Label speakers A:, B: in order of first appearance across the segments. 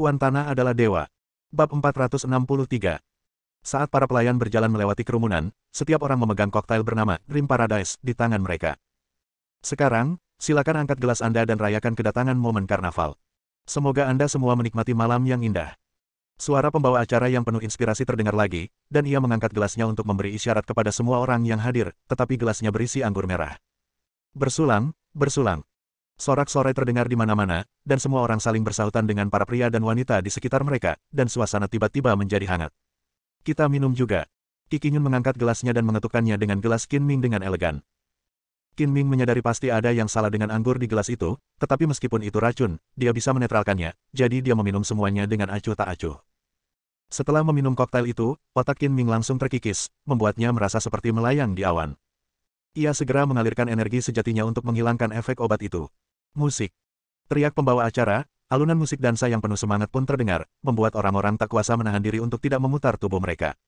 A: Tuan Tanah adalah dewa. Bab 463. Saat para pelayan berjalan melewati kerumunan, setiap orang memegang koktail bernama Dream Paradise di tangan mereka. Sekarang, silakan angkat gelas Anda dan rayakan kedatangan momen karnaval. Semoga Anda semua menikmati malam yang indah. Suara pembawa acara yang penuh inspirasi terdengar lagi, dan ia mengangkat gelasnya untuk memberi isyarat kepada semua orang yang hadir, tetapi gelasnya berisi anggur merah. Bersulang, bersulang. Sorak-sorai terdengar di mana-mana, dan semua orang saling bersahutan dengan para pria dan wanita di sekitar mereka, dan suasana tiba-tiba menjadi hangat. Kita minum juga. Qi Qingyun mengangkat gelasnya dan mengetukkannya dengan gelas Qin Ming dengan elegan. Qin Ming menyadari pasti ada yang salah dengan anggur di gelas itu, tetapi meskipun itu racun, dia bisa menetralkannya, jadi dia meminum semuanya dengan acuh tak acuh. Setelah meminum koktail itu, otak Qin Ming langsung terkikis, membuatnya merasa seperti melayang di awan. Ia segera mengalirkan energi sejatinya untuk menghilangkan efek obat itu. Musik. Teriak pembawa acara, alunan musik dansa yang penuh semangat pun terdengar, membuat orang-orang tak kuasa menahan diri untuk tidak memutar tubuh mereka.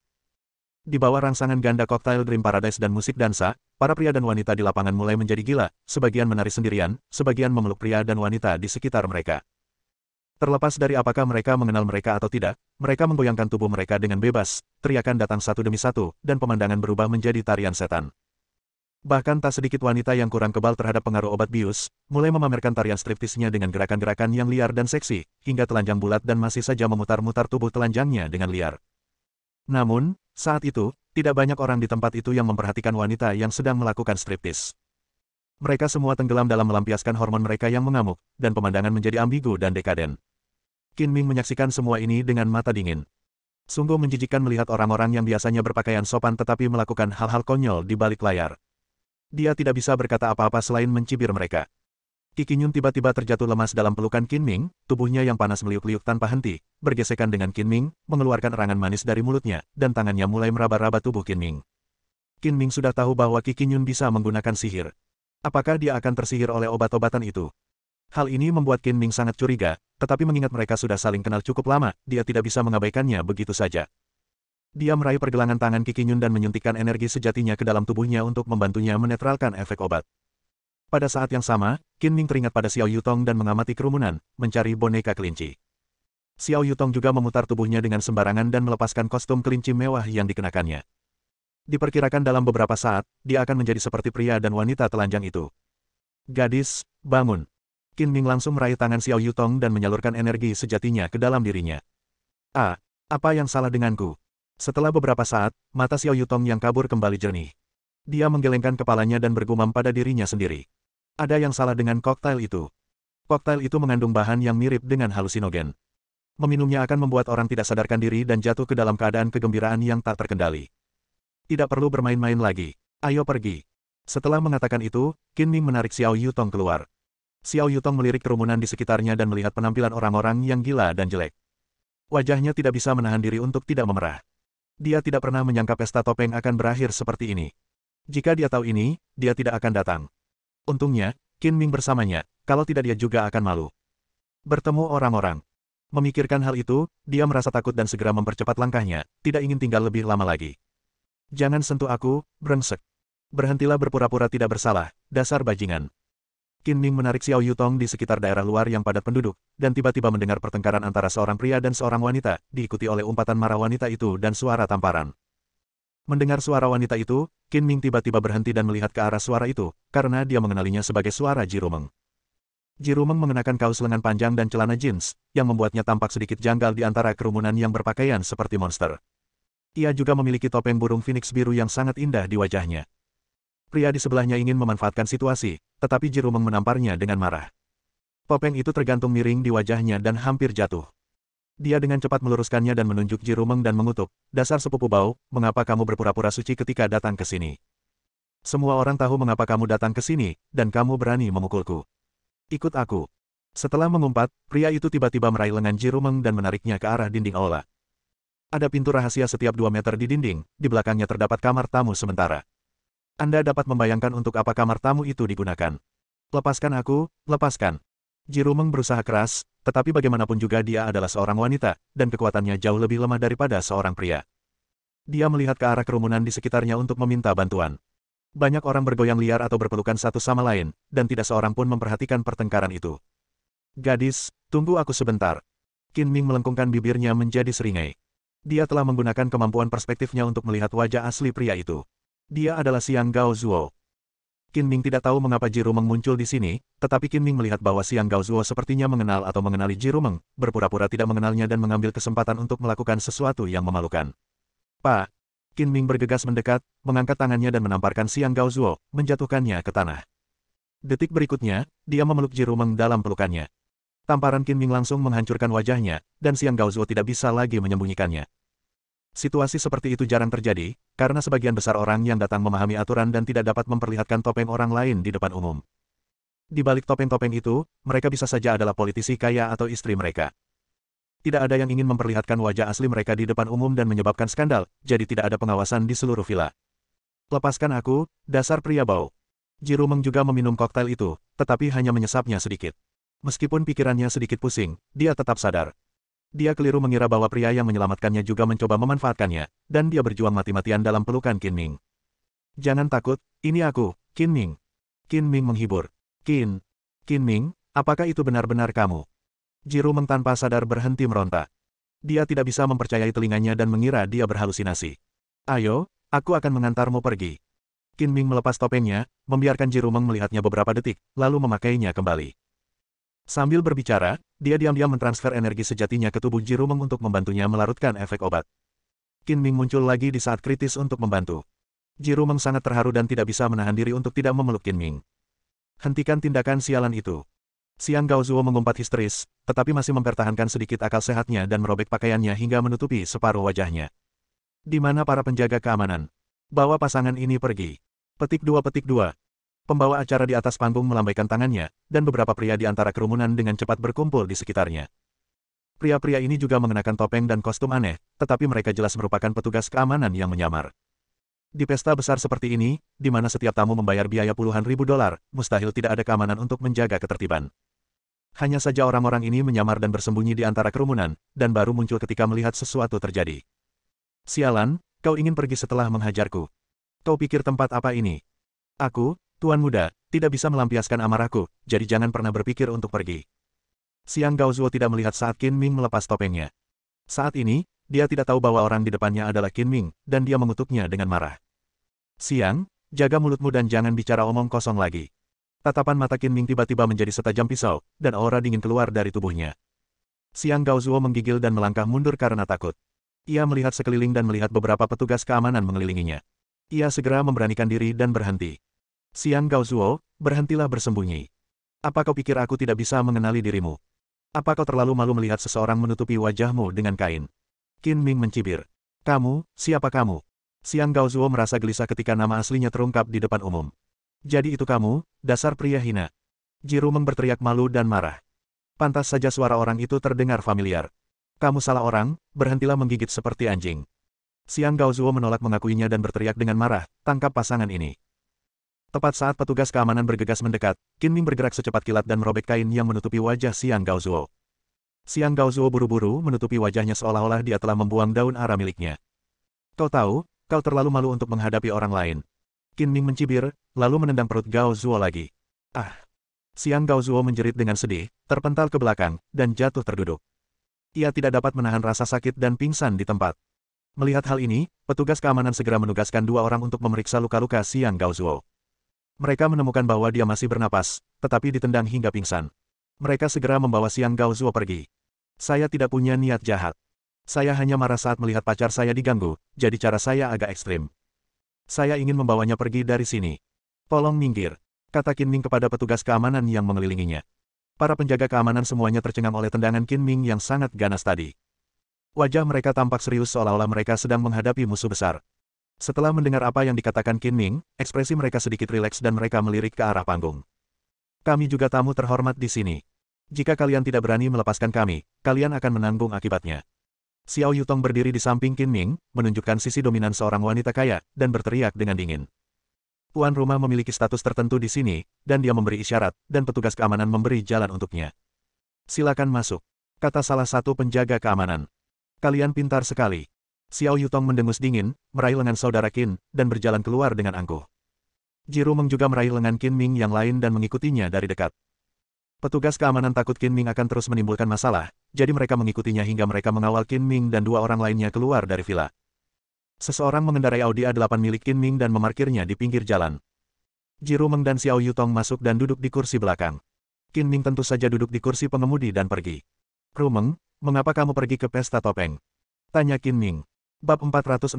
A: Di bawah rangsangan ganda koktail Dream Paradise dan musik dansa, para pria dan wanita di lapangan mulai menjadi gila, sebagian menari sendirian, sebagian memeluk pria dan wanita di sekitar mereka. Terlepas dari apakah mereka mengenal mereka atau tidak, mereka menggoyangkan tubuh mereka dengan bebas, teriakan datang satu demi satu, dan pemandangan berubah menjadi tarian setan. Bahkan tak sedikit wanita yang kurang kebal terhadap pengaruh obat bius, mulai memamerkan tarian striptisnya dengan gerakan-gerakan yang liar dan seksi, hingga telanjang bulat dan masih saja memutar-mutar tubuh telanjangnya dengan liar. Namun, saat itu, tidak banyak orang di tempat itu yang memperhatikan wanita yang sedang melakukan striptis. Mereka semua tenggelam dalam melampiaskan hormon mereka yang mengamuk, dan pemandangan menjadi ambigu dan dekaden. Qin Ming menyaksikan semua ini dengan mata dingin. Sungguh menjijikkan melihat orang-orang yang biasanya berpakaian sopan tetapi melakukan hal-hal konyol di balik layar. Dia tidak bisa berkata apa-apa selain mencibir mereka. Qi Qingyun tiba-tiba terjatuh lemas dalam pelukan Qin Ming, tubuhnya yang panas meliuk-liuk tanpa henti, bergesekan dengan Qin Ming, mengeluarkan erangan manis dari mulutnya, dan tangannya mulai meraba-raba tubuh Qin Ming. Qin Ming sudah tahu bahwa Qi Qingyun bisa menggunakan sihir. Apakah dia akan tersihir oleh obat-obatan itu? Hal ini membuat Qin Ming sangat curiga, tetapi mengingat mereka sudah saling kenal cukup lama, dia tidak bisa mengabaikannya begitu saja. Dia meraih pergelangan tangan Qi Qingyun dan menyuntikkan energi sejatinya ke dalam tubuhnya untuk membantunya menetralkan efek obat. Pada saat yang sama, Qin Ming teringat pada Xiao Yutong dan mengamati kerumunan, mencari boneka kelinci. Xiao Yutong juga memutar tubuhnya dengan sembarangan dan melepaskan kostum kelinci mewah yang dikenakannya. Diperkirakan dalam beberapa saat, dia akan menjadi seperti pria dan wanita telanjang itu. Gadis, bangun. Qin Ming langsung meraih tangan Xiao Yutong dan menyalurkan energi sejatinya ke dalam dirinya. Apa yang salah denganku? Setelah beberapa saat, mata Xiao Yutong yang kabur kembali jernih. Dia menggelengkan kepalanya dan bergumam pada dirinya sendiri. Ada yang salah dengan koktail itu. Koktail itu mengandung bahan yang mirip dengan halusinogen. Meminumnya akan membuat orang tidak sadarkan diri dan jatuh ke dalam keadaan kegembiraan yang tak terkendali. Tidak perlu bermain-main lagi. Ayo pergi. Setelah mengatakan itu, Qin Ming menarik Xiao Yutong keluar. Xiao Yutong melirik kerumunan di sekitarnya dan melihat penampilan orang-orang yang gila dan jelek. Wajahnya tidak bisa menahan diri untuk tidak memerah. Dia tidak pernah menyangka pesta topeng akan berakhir seperti ini. Jika dia tahu ini, dia tidak akan datang. Untungnya, Qin Ming bersamanya, kalau tidak dia juga akan malu. Bertemu orang-orang. Memikirkan hal itu, dia merasa takut dan segera mempercepat langkahnya, tidak ingin tinggal lebih lama lagi. Jangan sentuh aku, brengsek. Berhentilah berpura-pura tidak bersalah, dasar bajingan. Qin Ming menarik Xiao Yutong di sekitar daerah luar yang padat penduduk, dan tiba-tiba mendengar pertengkaran antara seorang pria dan seorang wanita, diikuti oleh umpatan marah wanita itu dan suara tamparan. Mendengar suara wanita itu, Qin Ming tiba-tiba berhenti dan melihat ke arah suara itu, karena dia mengenalinya sebagai suara Ji Rumeng. Ji Rumeng mengenakan kaos lengan panjang dan celana jeans, yang membuatnya tampak sedikit janggal di antara kerumunan yang berpakaian seperti monster. Ia juga memiliki topeng burung phoenix biru yang sangat indah di wajahnya. Pria di sebelahnya ingin memanfaatkan situasi, tetapi Ji Rumeng menamparnya dengan marah. Topeng itu tergantung miring di wajahnya dan hampir jatuh. Dia dengan cepat meluruskannya dan menunjuk Ji Rumeng dan mengutuk, dasar sepupu bau, mengapa kamu berpura-pura suci ketika datang ke sini? Semua orang tahu mengapa kamu datang ke sini, dan kamu berani memukulku. Ikut aku. Setelah mengumpat, pria itu tiba-tiba meraih lengan Ji Rumeng dan menariknya ke arah dinding aula. Ada pintu rahasia setiap 2 meter di dinding, di belakangnya terdapat kamar tamu sementara. Anda dapat membayangkan untuk apa kamar tamu itu digunakan. Lepaskan aku, lepaskan. Ji Rumeng berusaha keras, tetapi bagaimanapun juga dia adalah seorang wanita, dan kekuatannya jauh lebih lemah daripada seorang pria. Dia melihat ke arah kerumunan di sekitarnya untuk meminta bantuan. Banyak orang bergoyang liar atau berpelukan satu sama lain, dan tidak seorang pun memperhatikan pertengkaran itu. Gadis, tunggu aku sebentar. Qin Ming melengkungkan bibirnya menjadi seringai. Dia telah menggunakan kemampuan perspektifnya untuk melihat wajah asli pria itu. Dia adalah Xiang Gaozuo. Qin Ming tidak tahu mengapa Ji Rumeng muncul di sini, tetapi Qin Ming melihat bahwa Xiang Gaozuo sepertinya mengenal atau mengenali Ji Rumeng, berpura-pura tidak mengenalnya dan mengambil kesempatan untuk melakukan sesuatu yang memalukan. Pak! Qin Ming bergegas mendekat, mengangkat tangannya dan menamparkan Xiang Gaozuo, menjatuhkannya ke tanah. Detik berikutnya, dia memeluk Ji Rumeng dalam pelukannya. Tamparan Qin Ming langsung menghancurkan wajahnya, dan Xiang Gaozuo tidak bisa lagi menyembunyikannya. Situasi seperti itu jarang terjadi, karena sebagian besar orang yang datang memahami aturan dan tidak dapat memperlihatkan topeng orang lain di depan umum. Di balik topeng-topeng itu, mereka bisa saja adalah politisi kaya atau istri mereka. Tidak ada yang ingin memperlihatkan wajah asli mereka di depan umum dan menyebabkan skandal, jadi tidak ada pengawasan di seluruh villa. Lepaskan aku, dasar pria bau. Ji Rumeng juga meminum koktail itu, tetapi hanya menyesapnya sedikit. Meskipun pikirannya sedikit pusing, dia tetap sadar. Dia keliru mengira bahwa pria yang menyelamatkannya juga mencoba memanfaatkannya, dan dia berjuang mati-matian dalam pelukan Qin Ming. Jangan takut, ini aku, Qin Ming. Qin Ming menghibur. Qin Ming, apakah itu benar-benar kamu? Ji Rumeng tanpa sadar berhenti meronta. Dia tidak bisa mempercayai telinganya dan mengira dia berhalusinasi. Ayo, aku akan mengantarmu pergi. Qin Ming melepas topengnya, membiarkan Ji Rumeng melihatnya beberapa detik, lalu memakainya kembali. Sambil berbicara, dia diam-diam mentransfer energi sejatinya ke tubuh Ji Rumeng untuk membantunya melarutkan efek obat. Qin Ming muncul lagi di saat kritis untuk membantu. Ji Rumeng sangat terharu dan tidak bisa menahan diri untuk tidak memeluk Qin Ming. Hentikan tindakan sialan itu. Xiang Gaozuo mengumpat histeris, tetapi masih mempertahankan sedikit akal sehatnya dan merobek pakaiannya hingga menutupi separuh wajahnya. Di mana para penjaga keamanan? Bawa pasangan ini pergi. Petik 2. Pembawa acara di atas panggung melambaikan tangannya, dan beberapa pria di antara kerumunan dengan cepat berkumpul di sekitarnya. Pria-pria ini juga mengenakan topeng dan kostum aneh, tetapi mereka jelas merupakan petugas keamanan yang menyamar. Di pesta besar seperti ini, di mana setiap tamu membayar biaya puluhan ribu dolar, mustahil tidak ada keamanan untuk menjaga ketertiban. Hanya saja orang-orang ini menyamar dan bersembunyi di antara kerumunan, dan baru muncul ketika melihat sesuatu terjadi. Sialan, kau ingin pergi setelah menghajarku. Kau pikir tempat apa ini? Aku, Tuan Muda, tidak bisa melampiaskan amarahku, jadi jangan pernah berpikir untuk pergi. Xiang Gaozuo tidak melihat saat Qin Ming melepas topengnya. Saat ini, dia tidak tahu bahwa orang di depannya adalah Qin Ming, dan dia mengutuknya dengan marah. Xiang, jaga mulutmu dan jangan bicara omong kosong lagi. Tatapan mata Qin Ming tiba-tiba menjadi setajam pisau, dan aura dingin keluar dari tubuhnya. Xiang Gaozuo menggigil dan melangkah mundur karena takut. Ia melihat sekeliling dan melihat beberapa petugas keamanan mengelilinginya. Ia segera memberanikan diri dan berhenti. Xiang Gaozuo, berhentilah bersembunyi. Apa kau pikir aku tidak bisa mengenali dirimu? Apa kau terlalu malu melihat seseorang menutupi wajahmu dengan kain? Qin Ming mencibir. Kamu, siapa kamu? Xiang Gaozuo merasa gelisah ketika nama aslinya terungkap di depan umum. Jadi itu kamu, dasar pria hina. Ji Rumeng berteriak malu dan marah. Pantas saja suara orang itu terdengar familiar. Kamu salah orang, berhentilah menggigit seperti anjing. Xiang Gaozuo menolak mengakuinya dan berteriak dengan marah, tangkap pasangan ini. Tepat saat petugas keamanan bergegas mendekat, Qin Ming bergerak secepat kilat dan merobek kain yang menutupi wajah Xiang Gaozuo. Xiang Gaozuo buru-buru menutupi wajahnya seolah-olah dia telah membuang daun ara miliknya. Kau tahu, kau terlalu malu untuk menghadapi orang lain. Qin Ming mencibir, lalu menendang perut Gaozuo lagi. Ah! Xiang Gaozuo menjerit dengan sedih, terpental ke belakang, dan jatuh terduduk. Ia tidak dapat menahan rasa sakit dan pingsan di tempat. Melihat hal ini, petugas keamanan segera menugaskan 2 orang untuk memeriksa luka-luka Xiang Gaozuo. Mereka menemukan bahwa dia masih bernapas, tetapi ditendang hingga pingsan. Mereka segera membawa Xiang Gaozuo pergi. Saya tidak punya niat jahat. Saya hanya marah saat melihat pacar saya diganggu, jadi cara saya agak ekstrim. Saya ingin membawanya pergi dari sini. Tolong minggir, kata Qin Ming kepada petugas keamanan yang mengelilinginya. Para penjaga keamanan semuanya tercengang oleh tendangan Qin Ming yang sangat ganas tadi. Wajah mereka tampak serius seolah-olah mereka sedang menghadapi musuh besar. Setelah mendengar apa yang dikatakan Qin Ming, ekspresi mereka sedikit rileks dan mereka melirik ke arah panggung. Kami juga tamu terhormat di sini. Jika kalian tidak berani melepaskan kami, kalian akan menanggung akibatnya. Xiao Yutong berdiri di samping Qin Ming, menunjukkan sisi dominan seorang wanita kaya, dan berteriak dengan dingin. Tuan rumah memiliki status tertentu di sini, dan dia memberi isyarat, dan petugas keamanan memberi jalan untuknya. Silakan masuk, kata salah satu penjaga keamanan. Kalian pintar sekali. Xiao Yutong mendengus dingin, meraih lengan saudara Qin, dan berjalan keluar dengan angkuh. Ji Rumeng juga meraih lengan Qin Ming yang lain dan mengikutinya dari dekat. Petugas keamanan takut Qin Ming akan terus menimbulkan masalah, jadi mereka mengikutinya hingga mereka mengawal Qin Ming dan dua orang lainnya keluar dari villa. Seseorang mengendarai Audi A8 milik Qin Ming dan memarkirnya di pinggir jalan. Ji Rumeng dan Xiao Yutong masuk dan duduk di kursi belakang. Qin Ming tentu saja duduk di kursi pengemudi dan pergi. Rumeng, mengapa kamu pergi ke pesta topeng? Tanya Qin Ming. Bab 464.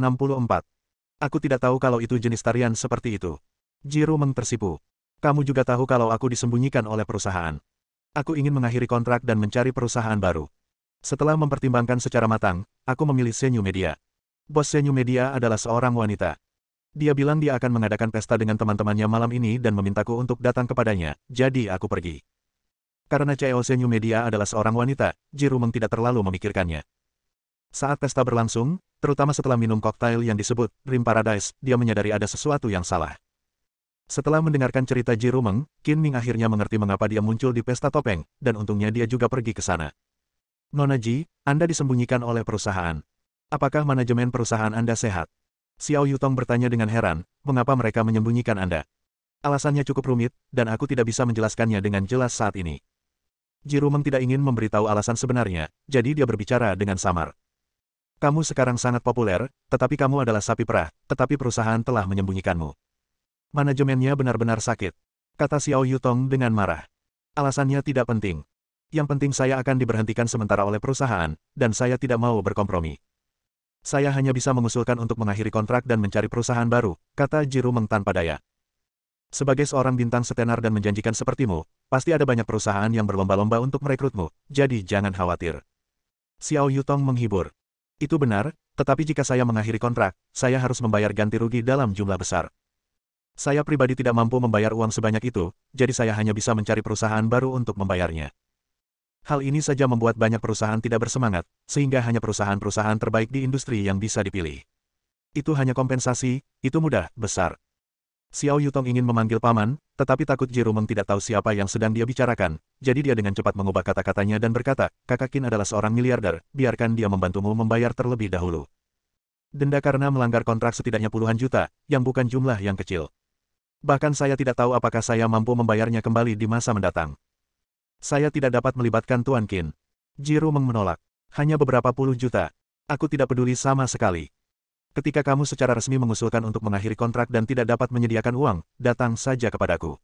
A: Aku tidak tahu kalau itu jenis tarian seperti itu. Ji Rumeng tersipu. Kamu juga tahu kalau aku disembunyikan oleh perusahaan. Aku ingin mengakhiri kontrak dan mencari perusahaan baru. Setelah mempertimbangkan secara matang, aku memilih Senyu Media. Bos Senyu Media adalah seorang wanita. Dia bilang dia akan mengadakan pesta dengan teman-temannya malam ini dan memintaku untuk datang kepadanya, jadi aku pergi. Karena CEO Senyu Media adalah seorang wanita, Ji Rumeng tidak terlalu memikirkannya. Saat pesta berlangsung, terutama setelah minum koktail yang disebut Dream Paradise, dia menyadari ada sesuatu yang salah. Setelah mendengarkan cerita Ji Rumeng, Qin Ming akhirnya mengerti mengapa dia muncul di pesta topeng, dan untungnya dia juga pergi ke sana. Nona Ji, Anda disembunyikan oleh perusahaan. Apakah manajemen perusahaan Anda sehat? Xiao Yutong bertanya dengan heran, mengapa mereka menyembunyikan Anda? Alasannya cukup rumit, dan aku tidak bisa menjelaskannya dengan jelas saat ini. Ji Rumeng tidak ingin memberitahu alasan sebenarnya, jadi dia berbicara dengan samar. Kamu sekarang sangat populer, tetapi kamu adalah sapi perah, tetapi perusahaan telah menyembunyikanmu. Manajemennya benar-benar sakit, kata Xiao Yutong dengan marah. Alasannya tidak penting. Yang penting saya akan diberhentikan sementara oleh perusahaan, dan saya tidak mau berkompromi. Saya hanya bisa mengusulkan untuk mengakhiri kontrak dan mencari perusahaan baru, kata Ji Rumeng tanpa daya. Sebagai seorang bintang setenar dan menjanjikan sepertimu, pasti ada banyak perusahaan yang berlomba-lomba untuk merekrutmu, jadi jangan khawatir. Xiao Yutong menghibur. Itu benar, tetapi jika saya mengakhiri kontrak, saya harus membayar ganti rugi dalam jumlah besar. Saya pribadi tidak mampu membayar uang sebanyak itu, jadi saya hanya bisa mencari perusahaan baru untuk membayarnya. Hal ini saja membuat banyak perusahaan tidak bersemangat, sehingga hanya perusahaan-perusahaan terbaik di industri yang bisa dipilih. Itu hanya kompensasi, itu mudah, besar. Xiao Yutong ingin memanggil paman, tetapi takut Ji Rumeng tidak tahu siapa yang sedang dia bicarakan, jadi dia dengan cepat mengubah kata-katanya dan berkata, Kakak Qin adalah seorang miliarder, biarkan dia membantumu membayar terlebih dahulu. Denda karena melanggar kontrak setidaknya puluhan juta, yang bukan jumlah yang kecil. Bahkan saya tidak tahu apakah saya mampu membayarnya kembali di masa mendatang. Saya tidak dapat melibatkan Tuan Qin. Ji Rumeng menolak. Hanya beberapa puluh juta. Aku tidak peduli sama sekali. Ketika kamu secara resmi mengusulkan untuk mengakhiri kontrak dan tidak dapat menyediakan uang, datang saja kepadaku.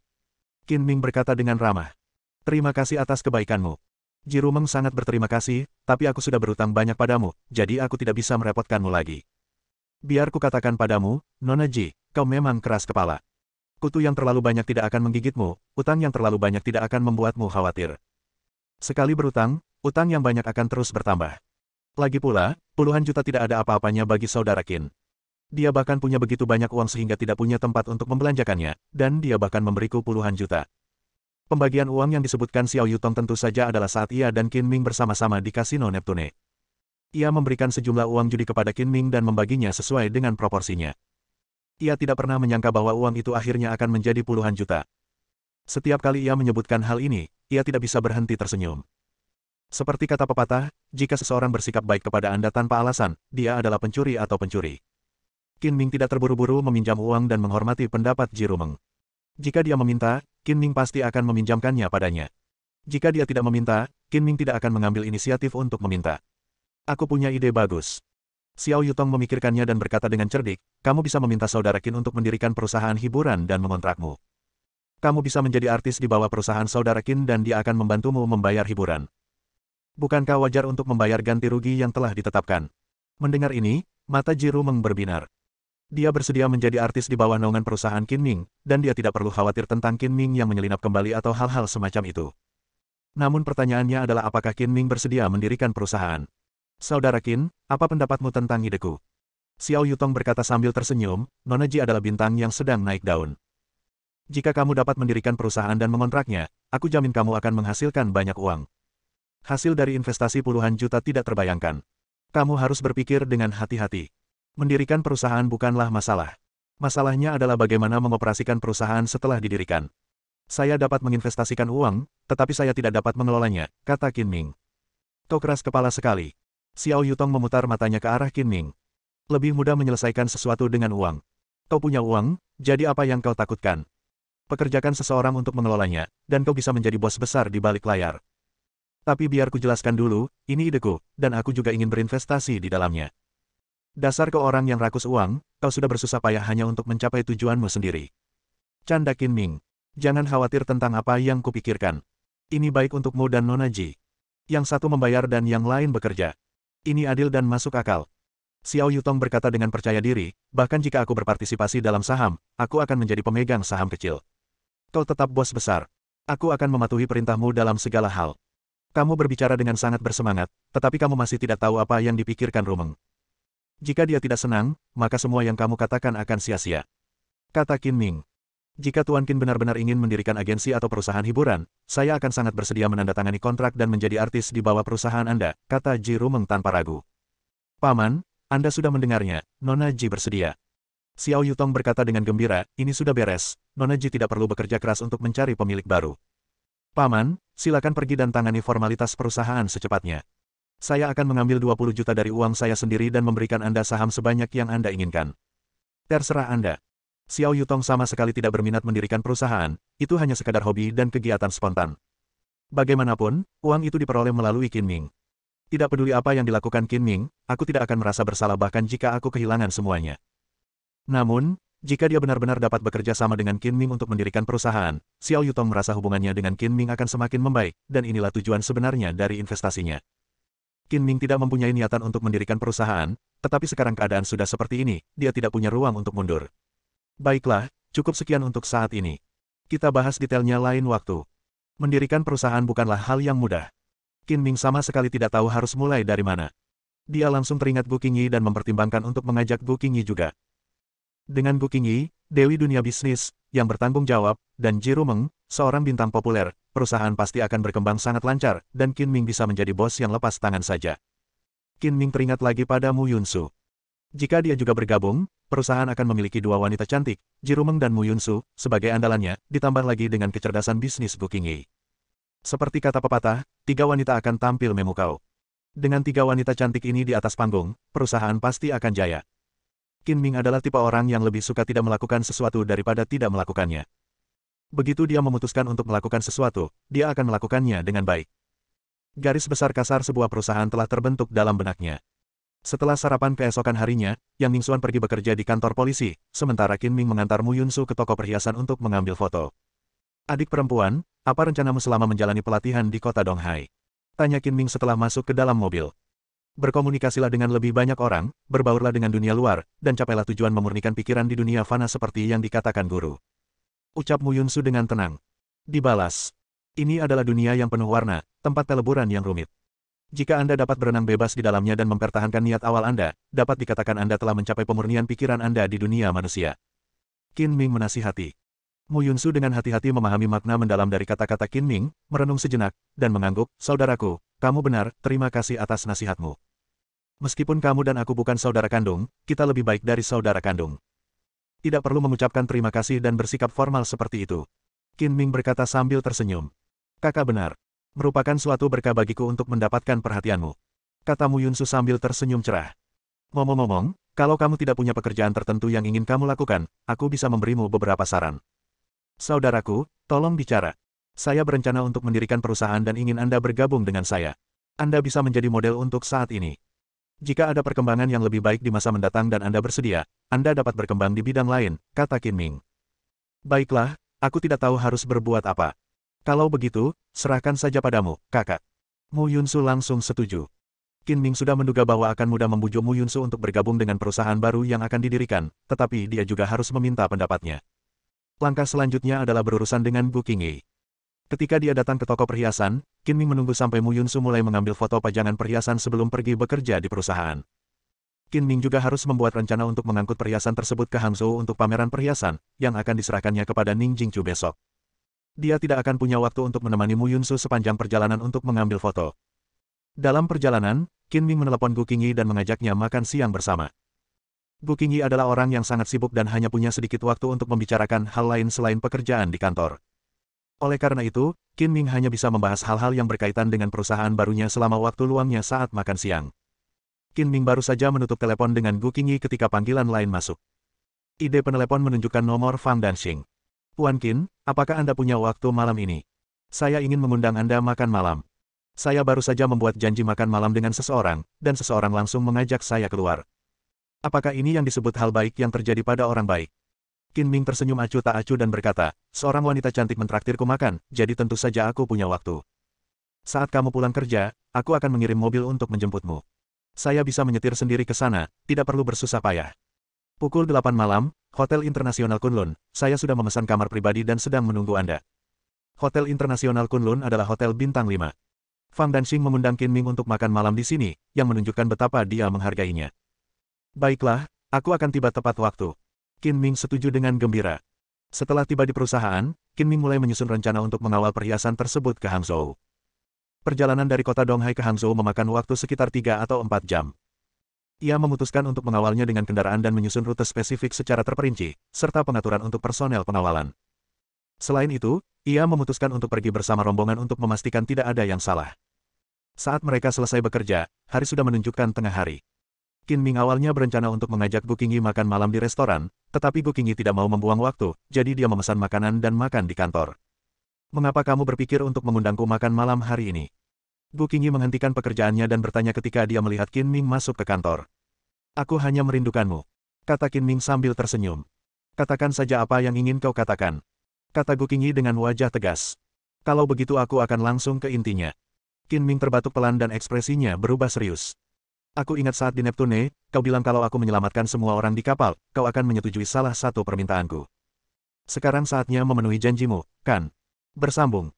A: Qin Ming berkata dengan ramah. Terima kasih atas kebaikanmu. Ji Rumeng sangat berterima kasih, tapi aku sudah berutang banyak padamu, jadi aku tidak bisa merepotkanmu lagi. Biar ku katakan padamu, Nona Ji, kau memang keras kepala. Kutu yang terlalu banyak tidak akan menggigitmu, utang yang terlalu banyak tidak akan membuatmu khawatir. Sekali berutang, utang yang banyak akan terus bertambah. Lagi pula, puluhan juta tidak ada apa-apanya bagi saudara Qin. Dia bahkan punya begitu banyak uang sehingga tidak punya tempat untuk membelanjakannya, dan dia bahkan memberiku puluhan juta. Pembagian uang yang disebutkan Xiao Yutong tentu saja adalah saat ia dan Qin Ming bersama-sama di Kasino Neptune. Ia memberikan sejumlah uang judi kepada Qin Ming dan membaginya sesuai dengan proporsinya. Ia tidak pernah menyangka bahwa uang itu akhirnya akan menjadi puluhan juta. Setiap kali ia menyebutkan hal ini, ia tidak bisa berhenti tersenyum. Seperti kata pepatah, jika seseorang bersikap baik kepada Anda tanpa alasan, dia adalah pencuri atau pencuri. Qin Ming tidak terburu-buru meminjam uang dan menghormati pendapat Ji Rumeng. Jika dia meminta, Qin Ming pasti akan meminjamkannya padanya. Jika dia tidak meminta, Qin Ming tidak akan mengambil inisiatif untuk meminta. Aku punya ide bagus. Xiao Yutong memikirkannya dan berkata dengan cerdik, kamu bisa meminta saudara Qin untuk mendirikan perusahaan hiburan dan mengontrakmu. Kamu bisa menjadi artis di bawah perusahaan saudara Qin dan dia akan membantumu membayar hiburan. Bukankah wajar untuk membayar ganti rugi yang telah ditetapkan? Mendengar ini, mata Ji Rumeng berbinar. Dia bersedia menjadi artis di bawah naungan perusahaan Qin Ming, dan dia tidak perlu khawatir tentang Qin Ming yang menyelinap kembali atau hal-hal semacam itu. Namun pertanyaannya adalah apakah Qin Ming bersedia mendirikan perusahaan? Saudara Qin, apa pendapatmu tentang ideku? Xiao Yutong berkata sambil tersenyum, Nona Ji adalah bintang yang sedang naik daun. Jika kamu dapat mendirikan perusahaan dan mengontraknya, aku jamin kamu akan menghasilkan banyak uang. Hasil dari investasi puluhan juta tidak terbayangkan. Kamu harus berpikir dengan hati-hati. Mendirikan perusahaan bukanlah masalah. Masalahnya adalah bagaimana mengoperasikan perusahaan setelah didirikan. Saya dapat menginvestasikan uang, tetapi saya tidak dapat mengelolanya, kata Qin Ming. Kau keras kepala sekali. Xiao Yutong memutar matanya ke arah Qin Ming. Lebih mudah menyelesaikan sesuatu dengan uang. Kau punya uang, jadi apa yang kau takutkan? Pekerjakan seseorang untuk mengelolanya, dan kau bisa menjadi bos besar di balik layar. Tapi biar ku jelaskan dulu, ini ideku, dan aku juga ingin berinvestasi di dalamnya. Dasar kau orang yang rakus uang, kau sudah bersusah payah hanya untuk mencapai tujuanmu sendiri. Canda Qin Ming. Jangan khawatir tentang apa yang kupikirkan. Ini baik untukmu dan Nona Ji. Yang satu membayar dan yang lain bekerja. Ini adil dan masuk akal. Xiao Yutong berkata dengan percaya diri, bahkan jika aku berpartisipasi dalam saham, aku akan menjadi pemegang saham kecil. Kau tetap bos besar. Aku akan mematuhi perintahmu dalam segala hal. Kamu berbicara dengan sangat bersemangat, tetapi kamu masih tidak tahu apa yang dipikirkan Rumeng. Jika dia tidak senang, maka semua yang kamu katakan akan sia-sia. Kata Qin Ming. Jika Tuan Qin benar-benar ingin mendirikan agensi atau perusahaan hiburan, saya akan sangat bersedia menandatangani kontrak dan menjadi artis di bawah perusahaan Anda, kata Ji Rumeng tanpa ragu. Paman, Anda sudah mendengarnya, Nona Ji bersedia. Xiao Yutong berkata dengan gembira, ini sudah beres, Nona Ji tidak perlu bekerja keras untuk mencari pemilik baru. Paman, silakan pergi dan tangani formalitas perusahaan secepatnya. Saya akan mengambil 20 juta dari uang saya sendiri dan memberikan Anda saham sebanyak yang Anda inginkan. Terserah Anda. Xiao Yutong sama sekali tidak berminat mendirikan perusahaan, itu hanya sekadar hobi dan kegiatan spontan. Bagaimanapun, uang itu diperoleh melalui Qin Ming. Tidak peduli apa yang dilakukan Qin Ming, aku tidak akan merasa bersalah bahkan jika aku kehilangan semuanya. Namun, jika dia benar-benar dapat bekerja sama dengan Qin Ming untuk mendirikan perusahaan, Xiao Yutong merasa hubungannya dengan Qin Ming akan semakin membaik, dan inilah tujuan sebenarnya dari investasinya. Qin Ming tidak mempunyai niatan untuk mendirikan perusahaan, tetapi sekarang keadaan sudah seperti ini, dia tidak punya ruang untuk mundur. Baiklah, cukup sekian untuk saat ini. Kita bahas detailnya lain waktu. Mendirikan perusahaan bukanlah hal yang mudah. Qin Ming sama sekali tidak tahu harus mulai dari mana. Dia langsung teringat Gu Qingyi dan mempertimbangkan untuk mengajak Gu Qingyi juga. Dengan Gu Qingyi, Dewi dunia bisnis, yang bertanggung jawab, dan Ji Rumeng, seorang bintang populer, perusahaan pasti akan berkembang sangat lancar, dan Qin Ming bisa menjadi bos yang lepas tangan saja. Qin Ming teringat lagi pada Mu Yunsu. Jika dia juga bergabung, perusahaan akan memiliki dua wanita cantik, Ji Rumeng dan Mu Yunsu, sebagai andalannya, ditambah lagi dengan kecerdasan bisnis Gu Qingyi. Seperti kata pepatah, 3 wanita akan tampil memukau. Dengan 3 wanita cantik ini di atas panggung, perusahaan pasti akan jaya. Qin Ming adalah tipe orang yang lebih suka tidak melakukan sesuatu daripada tidak melakukannya. Begitu dia memutuskan untuk melakukan sesuatu, dia akan melakukannya dengan baik. Garis besar kasar sebuah perusahaan telah terbentuk dalam benaknya. Setelah sarapan keesokan harinya, Yang Ningxuan pergi bekerja di kantor polisi, sementara Qin Ming mengantar Mu Yunsu ke toko perhiasan untuk mengambil foto. Adik perempuan, apa rencanamu selama menjalani pelatihan di kota Donghai? Tanya Qin Ming setelah masuk ke dalam mobil. Berkomunikasilah dengan lebih banyak orang, berbaurlah dengan dunia luar, dan capailah tujuan memurnikan pikiran di dunia fana seperti yang dikatakan guru. Ucap Mu Yunsu dengan tenang. Dibalas. Ini adalah dunia yang penuh warna, tempat peleburan yang rumit. Jika Anda dapat berenang bebas di dalamnya dan mempertahankan niat awal Anda, dapat dikatakan Anda telah mencapai pemurnian pikiran Anda di dunia manusia. Qin Ming menasihati. Mu Yunsu dengan hati-hati memahami makna mendalam dari kata-kata Qin Ming, merenung sejenak, dan mengangguk, saudaraku, kamu benar, terima kasih atas nasihatmu. Meskipun kamu dan aku bukan saudara kandung, kita lebih baik dari saudara kandung. Tidak perlu mengucapkan terima kasih dan bersikap formal seperti itu. Qin Ming berkata sambil tersenyum. Kakak benar. Merupakan suatu berkah bagiku untuk mendapatkan perhatianmu. Kata Mu Yunsu sambil tersenyum cerah. Ngomong-ngomong, kalau kamu tidak punya pekerjaan tertentu yang ingin kamu lakukan, aku bisa memberimu beberapa saran. Saudaraku, tolong bicara. Saya berencana untuk mendirikan perusahaan dan ingin Anda bergabung dengan saya. Anda bisa menjadi model untuk saat ini. Jika ada perkembangan yang lebih baik di masa mendatang dan Anda bersedia, Anda dapat berkembang di bidang lain, kata Qin Ming. Baiklah, aku tidak tahu harus berbuat apa. Kalau begitu, serahkan saja padamu, kakak. Mu Yunsu langsung setuju. Qin Ming sudah menduga bahwa akan mudah membujuk Mu Yunsu untuk bergabung dengan perusahaan baru yang akan didirikan, tetapi dia juga harus meminta pendapatnya. Langkah selanjutnya adalah berurusan dengan Gu Qingyi. Ketika dia datang ke toko perhiasan, Qin Ming menunggu sampai Mu Yunsu mulai mengambil foto pajangan perhiasan sebelum pergi bekerja di perusahaan. Qin Ming juga harus membuat rencana untuk mengangkut perhiasan tersebut ke Hangzhou untuk pameran perhiasan, yang akan diserahkannya kepada Ning Jingchu besok. Dia tidak akan punya waktu untuk menemani Mu Yunsu sepanjang perjalanan untuk mengambil foto. Dalam perjalanan, Qin Ming menelepon Gu Qingyi dan mengajaknya makan siang bersama. Gu Qingyi adalah orang yang sangat sibuk dan hanya punya sedikit waktu untuk membicarakan hal lain selain pekerjaan di kantor. Oleh karena itu, Qin Ming hanya bisa membahas hal-hal yang berkaitan dengan perusahaan barunya selama waktu luangnya saat makan siang. Qin Ming baru saja menutup telepon dengan Gu Qingyi ketika panggilan lain masuk. Ide penelepon menunjukkan nomor Fang Danxing. Tuan Qin, apakah Anda punya waktu malam ini? Saya ingin mengundang Anda makan malam. Saya baru saja membuat janji makan malam dengan seseorang, dan seseorang langsung mengajak saya keluar. Apakah ini yang disebut hal baik yang terjadi pada orang baik? Qin Ming tersenyum acuh tak acuh dan berkata, seorang wanita cantik mentraktirku makan, jadi tentu saja aku punya waktu. Saat kamu pulang kerja, aku akan mengirim mobil untuk menjemputmu. Saya bisa menyetir sendiri ke sana, tidak perlu bersusah payah. Pukul 8 malam, Hotel Internasional Kunlun, saya sudah memesan kamar pribadi dan sedang menunggu Anda. Hotel Internasional Kunlun adalah hotel bintang 5. Fang Danxing mengundang Qin Ming untuk makan malam di sini, yang menunjukkan betapa dia menghargainya. Baiklah, aku akan tiba tepat waktu. Qin Ming setuju dengan gembira. Setelah tiba di perusahaan, Qin Ming mulai menyusun rencana untuk mengawal perhiasan tersebut ke Hangzhou. Perjalanan dari kota Donghai ke Hangzhou memakan waktu sekitar 3 atau 4 jam. Ia memutuskan untuk mengawalnya dengan kendaraan dan menyusun rute spesifik secara terperinci, serta pengaturan untuk personel pengawalan. Selain itu, ia memutuskan untuk pergi bersama rombongan untuk memastikan tidak ada yang salah. Saat mereka selesai bekerja, hari sudah menunjukkan tengah hari. Qin Ming awalnya berencana untuk mengajak Gu Qingyi makan malam di restoran, tetapi Gu Qingyi tidak mau membuang waktu, jadi dia memesan makanan dan makan di kantor. Mengapa kamu berpikir untuk mengundangku makan malam hari ini? Gu Qingyi menghentikan pekerjaannya dan bertanya ketika dia melihat Qin Ming masuk ke kantor. Aku hanya merindukanmu, kata Qin Ming sambil tersenyum. Katakan saja apa yang ingin kau katakan, kata Gu Qingyi dengan wajah tegas. Kalau begitu aku akan langsung ke intinya. Qin Ming terbatuk pelan dan ekspresinya berubah serius. Aku ingat saat di Neptune, kau bilang kalau aku menyelamatkan semua orang di kapal, kau akan menyetujui salah satu permintaanku. Sekarang saatnya memenuhi janjimu, kan? Bersambung.